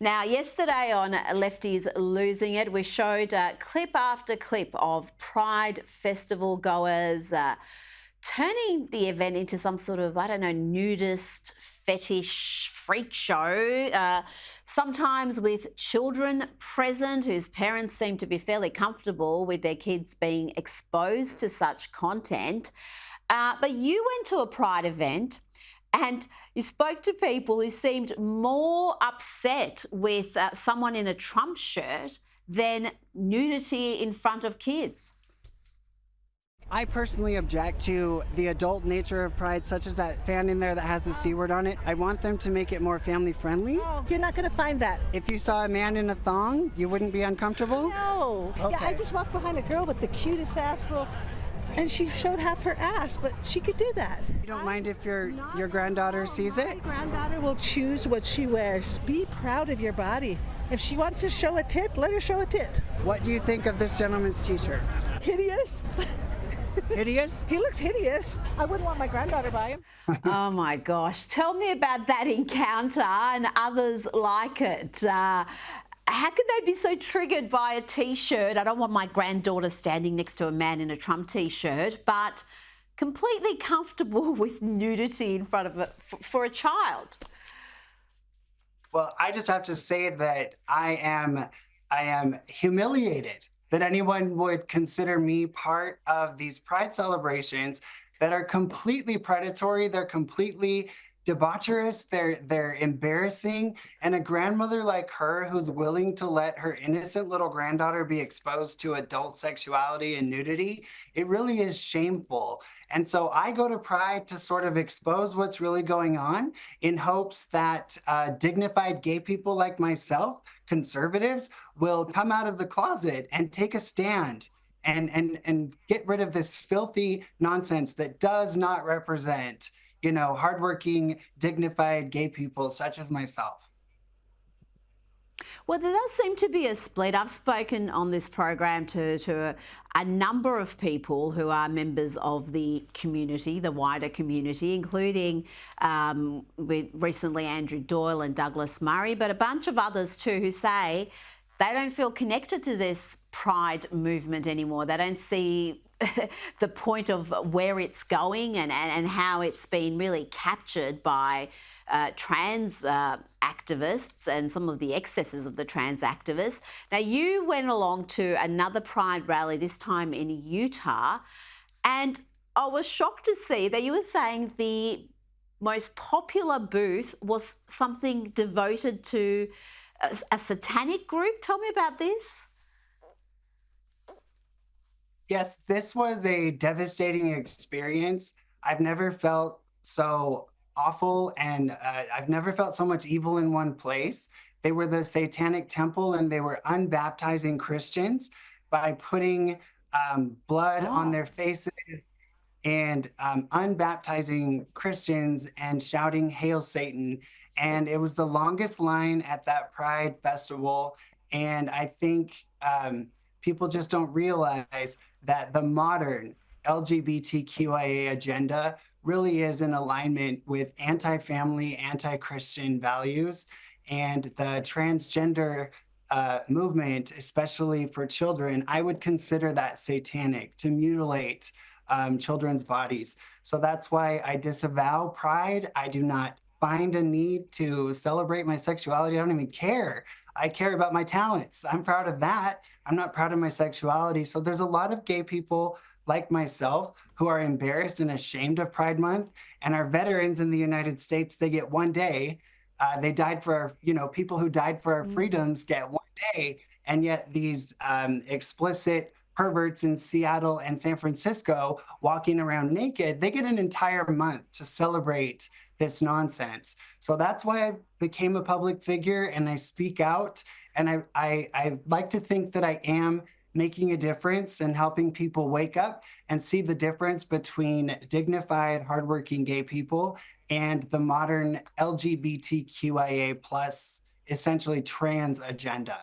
Now, yesterday on Lefties Losing It, we showed clip after clip of Pride Festival goers turning the event into some sort of, I don't know, nudist, fetish, freak show, sometimes with children present whose parents seem to be fairly comfortable with their kids being exposed to such content. But you went to a Pride event and you spoke to people who seemed more upset with someone in a Trump shirt than nudity in front of kids. I personally object to the adult nature of Pride, such as that fan in there that has the C word on it. I want them to make it more family friendly. Oh, you're not going to find that. If you saw a man in a thong, you wouldn't be uncomfortable? No. Okay. Yeah, I just walked behind a girl with the cutest ass little, and she showed half her ass, but she could do that. You don't mind if your granddaughter sees it? My granddaughter will choose what she wears. Be proud of your body. If she wants to show a tit, let her show a tit. What do you think of this gentleman's t-shirt? Hideous. Hideous? He looks hideous. I wouldn't want my granddaughter by him. Oh my gosh. Tell me about that encounter and others like it. How could they be so triggered by a t-shirt? I don't want my granddaughter standing next to a man in a Trump t-shirt, but completely comfortable with nudity in front of for a child. Well, I just have to say that I am humiliated that anyone would consider me part of these Pride celebrations that are completely predatory. They're completely debaucherous, they're embarrassing, and a grandmother like her who's willing to let her innocent little granddaughter be exposed to adult sexuality and nudity, it really is shameful. And so I go to Pride to sort of expose what's really going on in hopes that dignified gay people like myself, conservatives, will come out of the closet and take a stand and get rid of this filthy nonsense that does not represent, you know, hardworking, dignified gay people such as myself. Well, there does seem to be a split. I've spoken on this program to a number of people who are members of the community, the wider community, including with recently Andrew Doyle and Douglas Murray, but a bunch of others too who say they don't feel connected to this Pride movement anymore. They don't see the point of where it's going and how it's been really captured by trans activists and some of the excesses of the trans activists. Now, you went along to another Pride rally, this time in Utah, and I was shocked to see that you were saying the most popular booth was something devoted to a satanic group. Tell me about this. Yes, this was a devastating experience. I've never felt so awful, and I've never felt so much evil in one place. They were the Satanic Temple, and they were unbaptizing Christians by putting blood on their faces and unbaptizing Christians and shouting, "Hail Satan." And it was the longest line at that Pride festival. And I think people just don't realize that the modern LGBTQIA agenda really is in alignment with anti-family, anti-Christian values. And the transgender movement, especially for children, I would consider that satanic, to mutilate children's bodies. So that's why I disavow Pride. I do not find a need to celebrate my sexuality. I don't even care. I care about my talents. I'm proud of that. I'm not proud of my sexuality. So there's a lot of gay people like myself who are embarrassed and ashamed of Pride Month, and our veterans in the United States, they get one day. They died for our, you know, people who died for our freedoms get one day, and yet these explicit perverts in Seattle and San Francisco walking around naked, they get an entire month to celebrate this nonsense. So that's why I became a public figure and I speak out. And I like to think that I am making a difference and helping people wake up and see the difference between dignified, hardworking gay people and the modern LGBTQIA plus, essentially trans agenda.